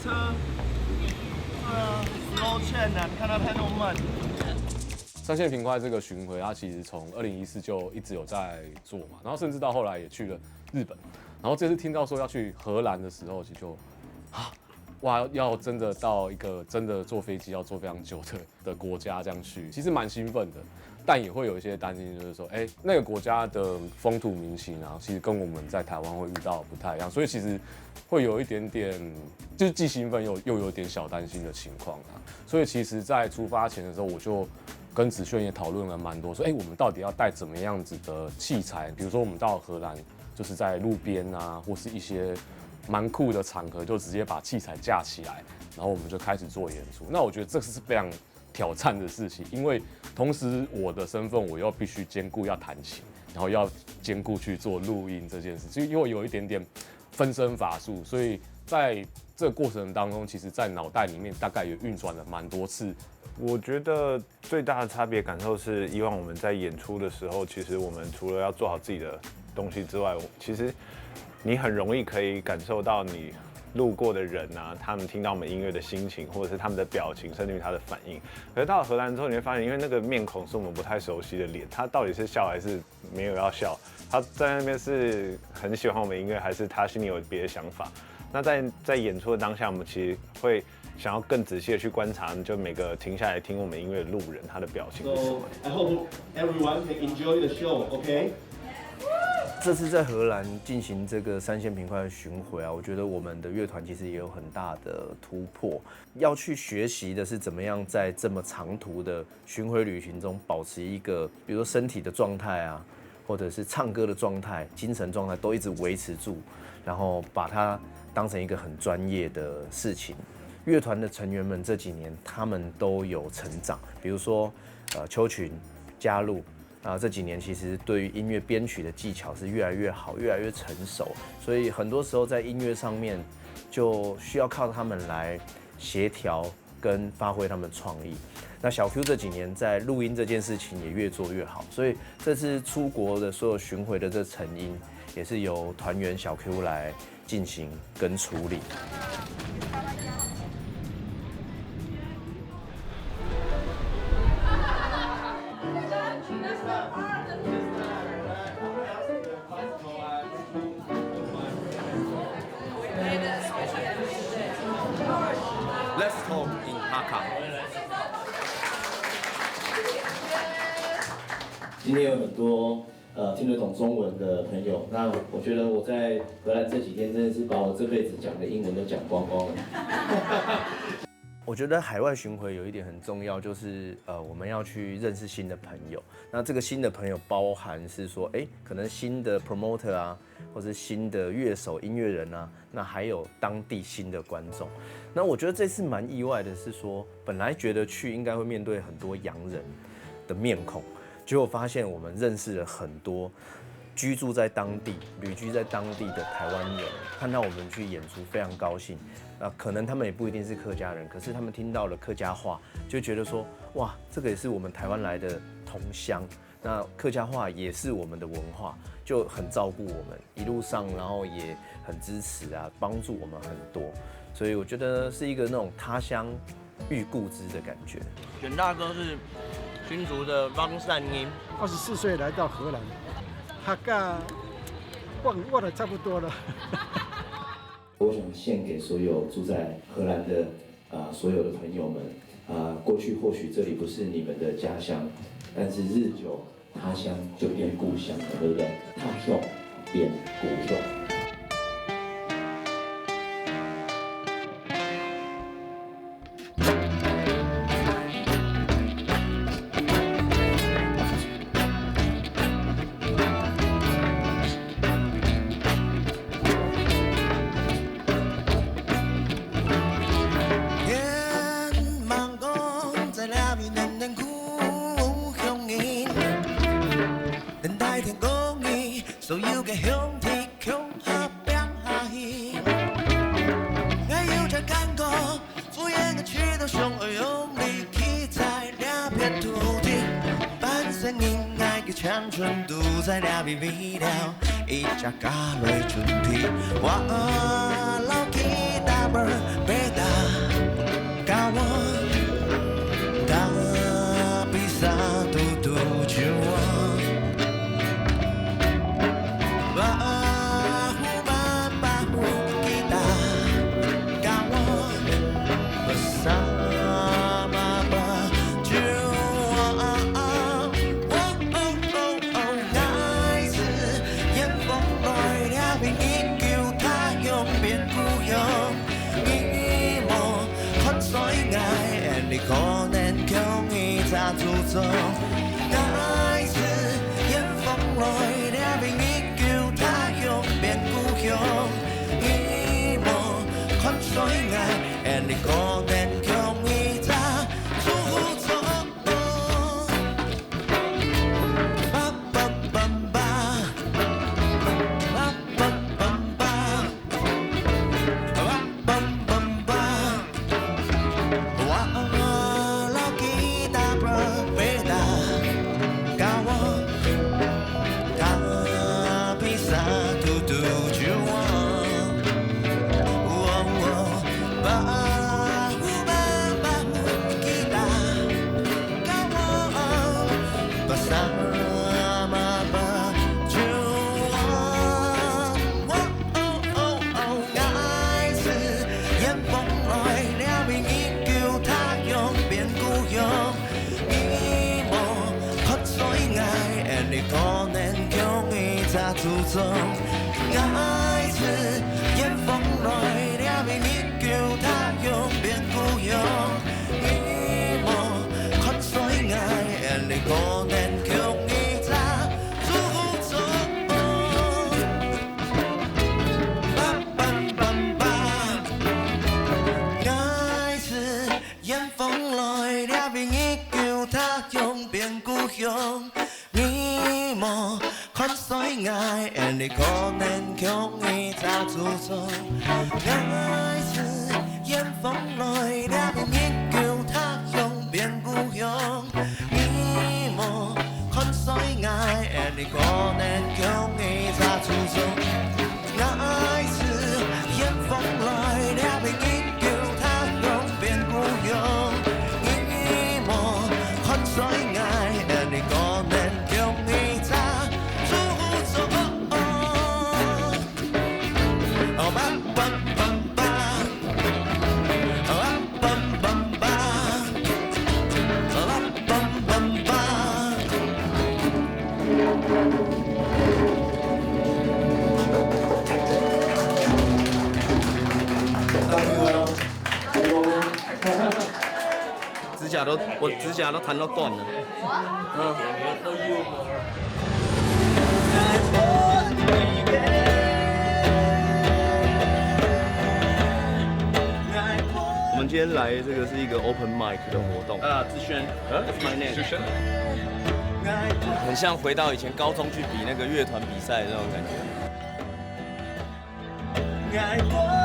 车，low chain 啊，你看它太那么慢。三线平快这个巡回，它其实从2014就一直有在做嘛，然后甚至到后来也去了日本，然后这次听到说要去荷兰的时候，其实就哇，要真的到一个真的坐飞机要坐非常久的国家这样去，其实蛮兴奋的，但也会有一些担心，就是说，那个国家的风土民情啊，其实跟我们在台湾会遇到不太一样，所以其实会有一点点，就是既兴奋又有点小担心的情况啊。所以其实，在出发前的时候，我就跟子轩也讨论了蛮多，说，我们到底要带怎么样子的器材？比如说，我们到荷兰，就是在路边啊，或是一些蛮酷的场合，就直接把器材架起来，然后我们就开始做演出。那我觉得这是非常挑战的事情，因为同时我的身份我又必须兼顾要弹琴，然后要兼顾去做录音这件事，所以又有一点点分身乏术，所以在这个过程当中，其实在脑袋里面大概也运转了蛮多次。我觉得最大的差别感受是，以往我们在演出的时候，其实我们除了要做好自己的东西之外，其实你很容易可以感受到你路过的人啊，他们听到我们音乐的心情，或者是他们的表情，甚至于他的反应。可是到了荷兰之后，你会发现，因为那个面孔是我们不太熟悉的脸，他到底是笑还是没有要笑？他在那边是很喜欢我们音乐，还是他心里有别的想法？那在演出的当下，我们其实会想要更仔细的去观察，就每个停下来听我们音乐的路人，他的表情是什么。I hope everyone can enjoy the show, OK? 这次在荷兰进行这个三线平快的巡回啊，我觉得我们的乐团其实也有很大的突破。要去学习的是怎么样在这么长途的巡回旅行中保持一个，比如说身体的状态啊，或者是唱歌的状态、精神状态都一直维持住，然后把它当成一个很专业的事情。乐团的成员们这几年他们都有成长，比如说秋群加入。这几年其实对于音乐编曲的技巧是越来越好，越来越成熟，所以很多时候在音乐上面就需要靠他们来协调跟发挥他们的创意。那小 Q 这几年在录音这件事情也越做越好，所以这次出国的所有巡回的这成音也是由团员小 Q 来进行跟处理。Let's talk in Hakka。今天有很多听得懂中文的朋友，那我觉得我在荷兰这几天真的是把我这辈子讲的英文都讲光光了。我觉得海外巡回有一点很重要，就是我们要去认识新的朋友。那这个新的朋友包含是说，可能新的 promoter 啊，或是新的乐手、音乐人啊，那还有当地新的观众。那我觉得这次蛮意外的是说，本来觉得去应该会面对很多洋人的面孔，结果发现我们认识了很多居住在当地、旅居在当地的台湾人，看到我们去演出非常高兴。可能他们也不一定是客家人，可是他们听到了客家话，就觉得说，哇，这个也是我们台湾来的同乡。那客家话也是我们的文化，就很照顾我们一路上，然后也很支持啊，帮助我们很多。所以我觉得是一个那种他乡遇故知的感觉。卷大哥是新竹的汪善英，24岁来到荷兰，他刚忘得差不多了。我想献给所有住在荷兰的所有的朋友们过去或许这里不是你们的家乡，但是日久他乡就变故乡了，对不对？他乡变故乡。所有嘅乡体乡下变下去，我有着感觉，敷衍嘅渠道上我用力气在两片土地，半生应该嘅青春都在两边味道，一家家来春天，我老吉大门北大可能强伊才自作。爱是烟风来，了面依旧他乡变故乡。伊无看水爱，你可能强伊才自作。吧吧吧吧。自作，爱是烟风来，了面依旧他乡变故乡。伊无看水爱，你可能强伊才自作。吧吧吧吧，爱是烟风来，了面依旧他乡变故乡。你无看水爱，你可能强伊才自作。爱是烟风来，了面依旧他乡变故乡。你无看水爱，你可能强伊才自作。爱是烟风来，了面依旧他乡变故乡。你无看水爱，你可能强伊才。我指甲都弹到断了。我们今天来这个是一个 open mic 的活动啊，志轩，my name， 志轩，很像回到以前高中去比那个乐团比赛的那种感觉。